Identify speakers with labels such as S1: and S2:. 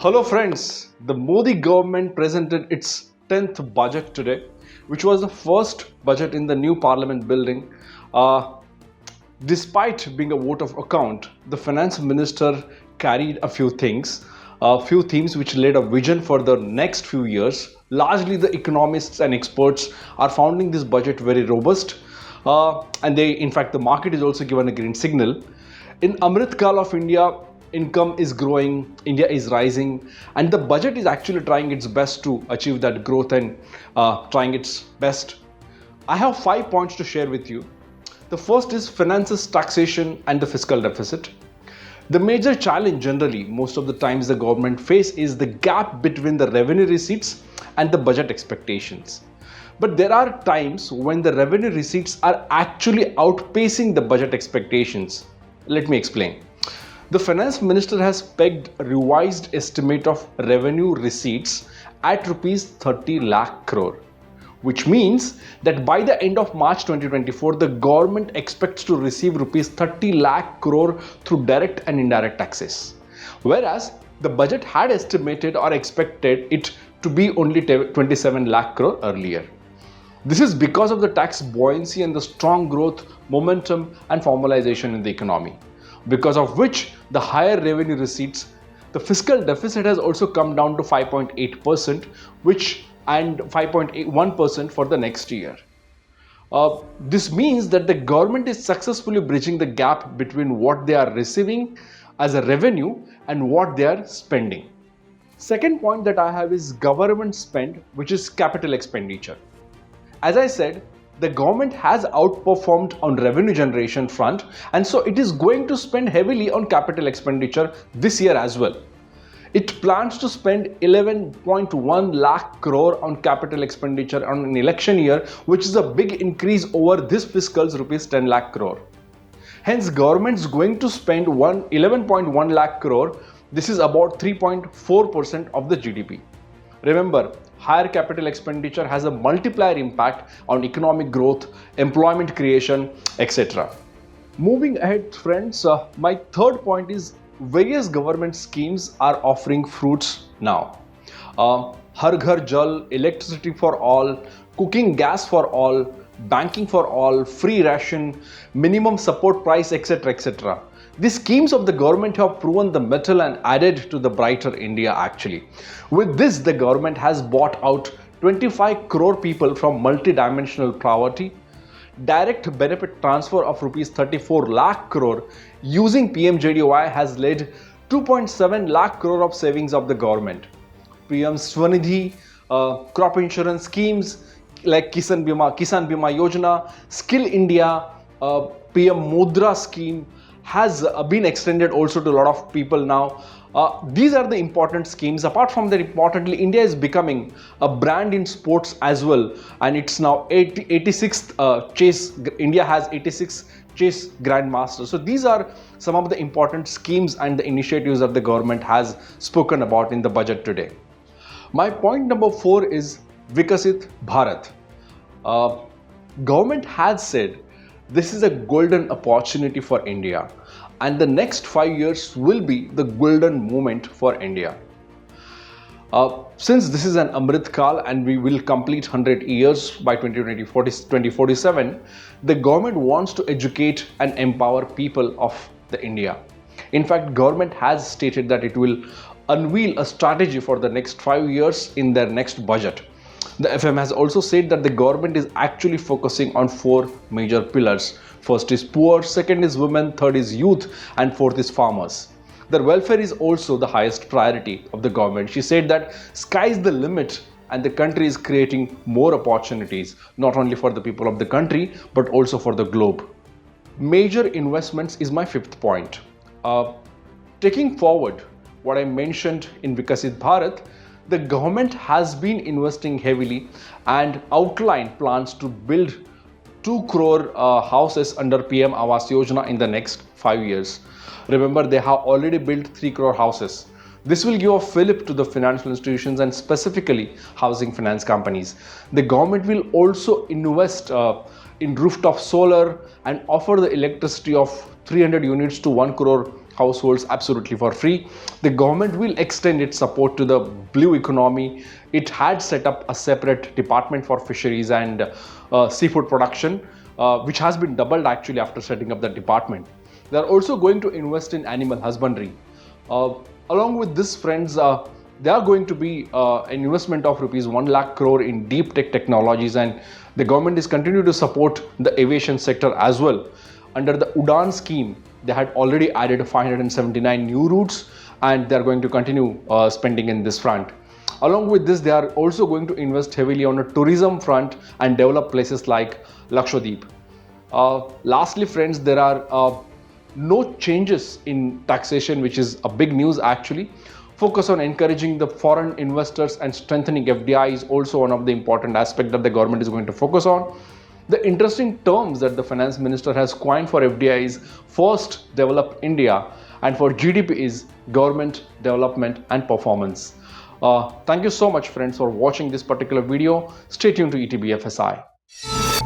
S1: Hello friends, the Modi government presented its 10th budget today, which was the first budget in the new parliament building. Despite being a vote of account, the finance minister carried a few themes which laid a vision for the next few years. Largely the economists and experts are finding this budget very robust, and in fact the market is also given a green signal. In Amrit Kal of India, income is growing, India is rising, and the budget is actually trying its best to achieve that growth and trying its best. I have 5 points to share with you. The first is finances, taxation, and the fiscal deficit. The major challenge generally, most of the times the government face is the gap between the revenue receipts and the budget expectations. But there are times when the revenue receipts are actually outpacing the budget expectations. Let me explain. The finance minister has pegged a revised estimate of revenue receipts at rupees 30 lakh crore, which means that by the end of March 2024, the government expects to receive rupees 30 lakh crore through direct and indirect taxes. Whereas the budget had estimated or expected it to be only 27 lakh crore earlier. This is because of the tax buoyancy and the strong growth, momentum and formalisation in the economy, because of which the higher revenue receipts, the fiscal deficit has also come down to 5.8%, and 5.1% for the next year. This means that the government is successfully bridging the gap between what they are receiving as a revenue and what they are spending. Second point that I have is government spend, which is capital expenditure. As I said, the government has outperformed on revenue generation front, and so it is going to spend heavily on capital expenditure this year as well. It plans to spend 11.1 lakh crore on capital expenditure on an election year, which is a big increase over this fiscal's rupees 10 lakh crore. Hence, government is going to spend 11.1 lakh crore. This is about 3.4% of the GDP. Remember, higher capital expenditure has a multiplier impact on economic growth, employment creation, etc. Moving ahead, friends, my third point is various government schemes are offering fruits now. Har Ghar Jal, electricity for all, cooking gas for all, banking for all, free ration, minimum support price, etc. etc. These schemes of the government have proven the mettle and added to the brighter India actually. With this, the government has bought out 25 crore people from multidimensional poverty. Direct benefit transfer of rupees 34 lakh crore using PMJDY has led 2.7 lakh crore of savings of the government. PM Swanidhi, crop insurance schemes like Kisan Bima Yojana, Skill India, PM Mudra scheme has been extended also to a lot of people now. These are the important schemes. Apart from that, importantly, India is becoming a brand in sports as well, and it's now 86th chase. India has 86 chase grandmasters. So these are some of the important schemes and the initiatives that the government has spoken about in the budget today. My point number 4 is Vikasit Bharat. Government has said this is a golden opportunity for India, and the next 5 years will be the golden moment for India. Since this is an Amrit Kal and we will complete 100 years by 2047, the government wants to educate and empower people of the India. In fact, government has stated that it will unveil a strategy for the next 5 years in their next budget. The FM has also said that the government is actually focusing on 4 major pillars. First is poor, second is women, third is youth, and fourth is farmers. Their welfare is also the highest priority of the government. She said that sky is the limit and the country is creating more opportunities, not only for the people of the country, but also for the globe. Major investments is my 5th point. Taking forward what I mentioned in Vikasit Bharat, the government has been investing heavily and outlined plans to build 2 crore houses under PM Awas Yojana in the next 5 years. Remember, they have already built 3 crore houses. This will give a fillip to the financial institutions and specifically housing finance companies. The government will also invest in rooftop solar and offer the electricity of 300 units to 1 crore households absolutely for free. The government will extend its support to the blue economy. It had set up a separate department for fisheries and seafood production, which has been doubled actually after setting up the department. They are also going to invest in animal husbandry. Along with this, friends, there are going to be an investment of rupees 1 lakh crore in deep tech technologies, and the government is continuing to support the aviation sector as well. Under the UDAN scheme, they had already added 579 new routes, and they are going to continue spending in this front. Along with this, they are also going to invest heavily on a tourism front and develop places like Lakshadweep. Lastly, friends, there are no changes in taxation, which is a big news actually. Focus on encouraging the foreign investors and strengthening FDI is also one of the important aspects that the government is going to focus on. The interesting terms that the finance minister has coined for FDI is first develop India, and for GDP is government, development and performance. Thank you so much, friends, for watching this particular video. Stay tuned to ETBFSI.